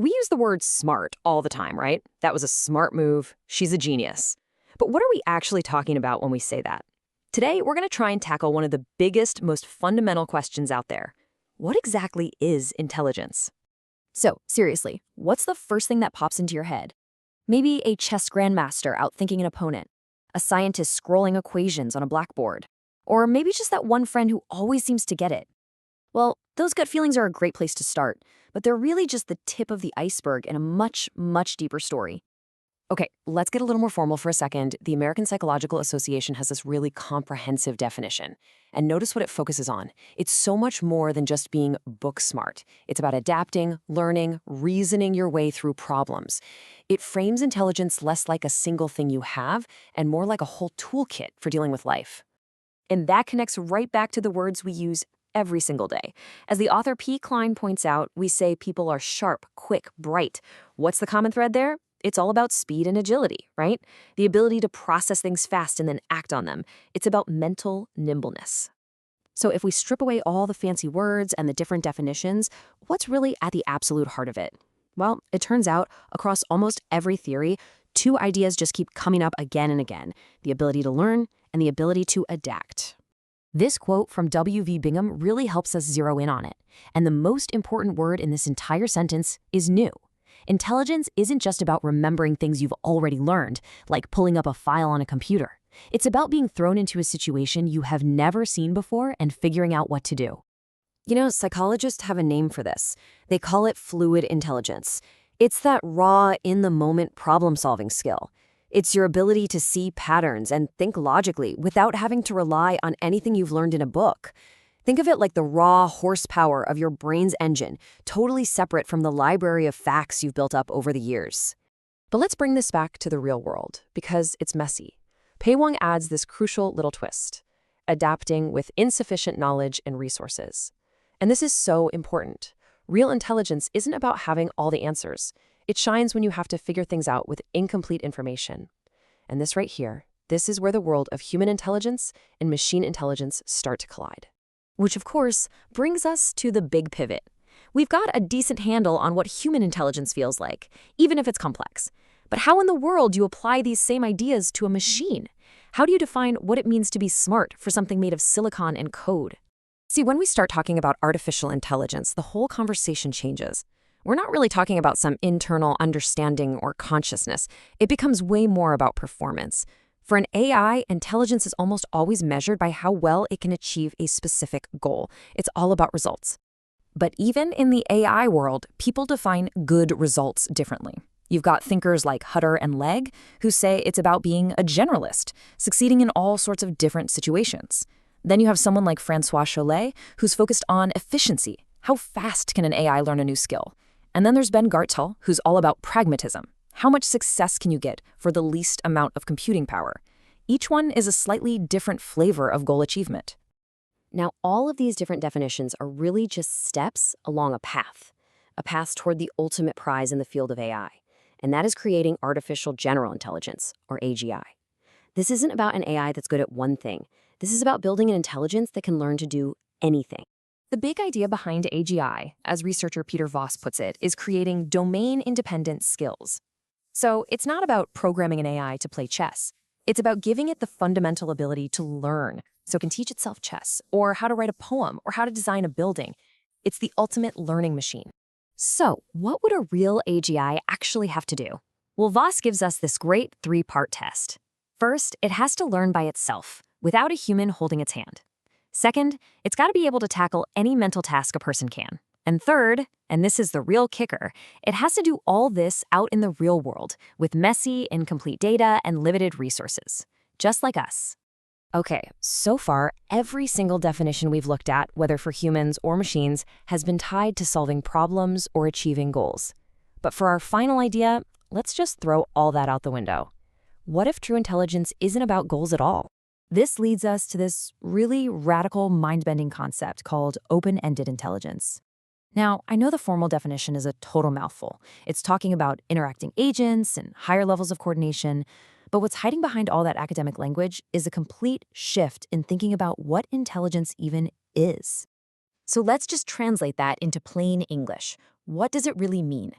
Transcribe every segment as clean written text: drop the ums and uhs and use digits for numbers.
We use the word smart all the time, right? That was a smart move. She's a genius. But what are we actually talking about when we say that? Today, we're going to try and tackle one of the biggest, most fundamental questions out there. What exactly is intelligence? So, seriously, what's the first thing that pops into your head? Maybe a chess grandmaster outthinking an opponent, a scientist scrolling equations on a blackboard, or maybe just that one friend who always seems to get it. Well, those gut feelings are a great place to start, but they're really just the tip of the iceberg in a much, much deeper story. Okay, let's get a little more formal for a second. The American Psychological Association has this really comprehensive definition. And notice what it focuses on. It's so much more than just being book smart. It's about adapting, learning, reasoning your way through problems. It frames intelligence less like a single thing you have and more like a whole toolkit for dealing with life. And that connects right back to the words we use every single day. As the author P. Klein points out, we say people are sharp, quick, bright. What's the common thread there? It's all about speed and agility, right? The ability to process things fast and then act on them. It's about mental nimbleness. So if we strip away all the fancy words and the different definitions, what's really at the absolute heart of it? Well, it turns out, across almost every theory, two ideas just keep coming up again and again: the ability to learn and the ability to adapt. This quote from W.V. Bingham really helps us zero in on it. And the most important word in this entire sentence is new. Intelligence isn't just about remembering things you've already learned, like pulling up a file on a computer. It's about being thrown into a situation you have never seen before and figuring out what to do. You know, psychologists have a name for this. They call it fluid intelligence. It's that raw, in-the-moment problem-solving skill. It's your ability to see patterns and think logically without having to rely on anything you've learned in a book. Think of it like the raw horsepower of your brain's engine, totally separate from the library of facts you've built up over the years. But let's bring this back to the real world, because it's messy. Pei Wang adds this crucial little twist: adapting with insufficient knowledge and resources. And this is so important. Real intelligence isn't about having all the answers. It shines when you have to figure things out with incomplete information. And this right here, this is where the world of human intelligence and machine intelligence start to collide. Which, of course, brings us to the big pivot. We've got a decent handle on what human intelligence feels like, even if it's complex. But how in the world do you apply these same ideas to a machine? How do you define what it means to be smart for something made of silicon and code? See, when we start talking about artificial intelligence, the whole conversation changes. We're not really talking about some internal understanding or consciousness. It becomes way more about performance. For an AI, intelligence is almost always measured by how well it can achieve a specific goal. It's all about results. But even in the AI world, people define good results differently. You've got thinkers like Hutter and Legg, who say it's about being a generalist, succeeding in all sorts of different situations. Then you have someone like Francois Chollet, who's focused on efficiency. How fast can an AI learn a new skill? And then there's Ben Gartel, who's all about pragmatism. How much success can you get for the least amount of computing power? Each one is a slightly different flavor of goal achievement. Now, all of these different definitions are really just steps along a path toward the ultimate prize in the field of AI, and that is creating artificial general intelligence, or AGI. This isn't about an AI that's good at one thing. This is about building an intelligence that can learn to do anything. The big idea behind AGI, as researcher Peter Voss puts it, is creating domain-independent skills. So it's not about programming an AI to play chess. It's about giving it the fundamental ability to learn so it can teach itself chess, or how to write a poem, or how to design a building. It's the ultimate learning machine. So what would a real AGI actually have to do? Well, Voss gives us this great three-part test. First, it has to learn by itself, without a human holding its hand. Second, it's got to be able to tackle any mental task a person can. And third, and this is the real kicker, it has to do all this out in the real world with messy, incomplete data and limited resources, just like us. Okay, so far, every single definition we've looked at, whether for humans or machines, has been tied to solving problems or achieving goals. But for our final idea, let's just throw all that out the window. What if true intelligence isn't about goals at all? This leads us to this really radical, mind-bending concept called open-ended intelligence. Now, I know the formal definition is a total mouthful. It's talking about interacting agents and higher levels of coordination, but what's hiding behind all that academic language is a complete shift in thinking about what intelligence even is. So let's just translate that into plain English. What does it really mean?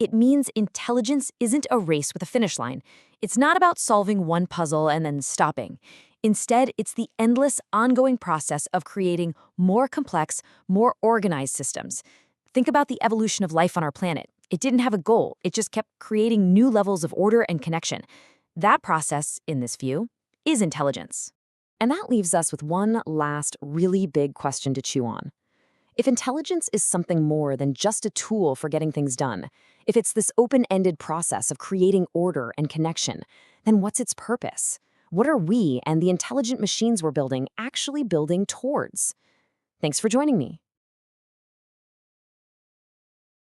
It means intelligence isn't a race with a finish line. It's not about solving one puzzle and then stopping. Instead, it's the endless, ongoing process of creating more complex, more organized systems. Think about the evolution of life on our planet. It didn't have a goal, it just kept creating new levels of order and connection. That process, in this view, is intelligence. And that leaves us with one last really big question to chew on. If intelligence is something more than just a tool for getting things done, if it's this open-ended process of creating order and connection, then what's its purpose? What are we and the intelligent machines we're building actually building towards? Thanks for joining me.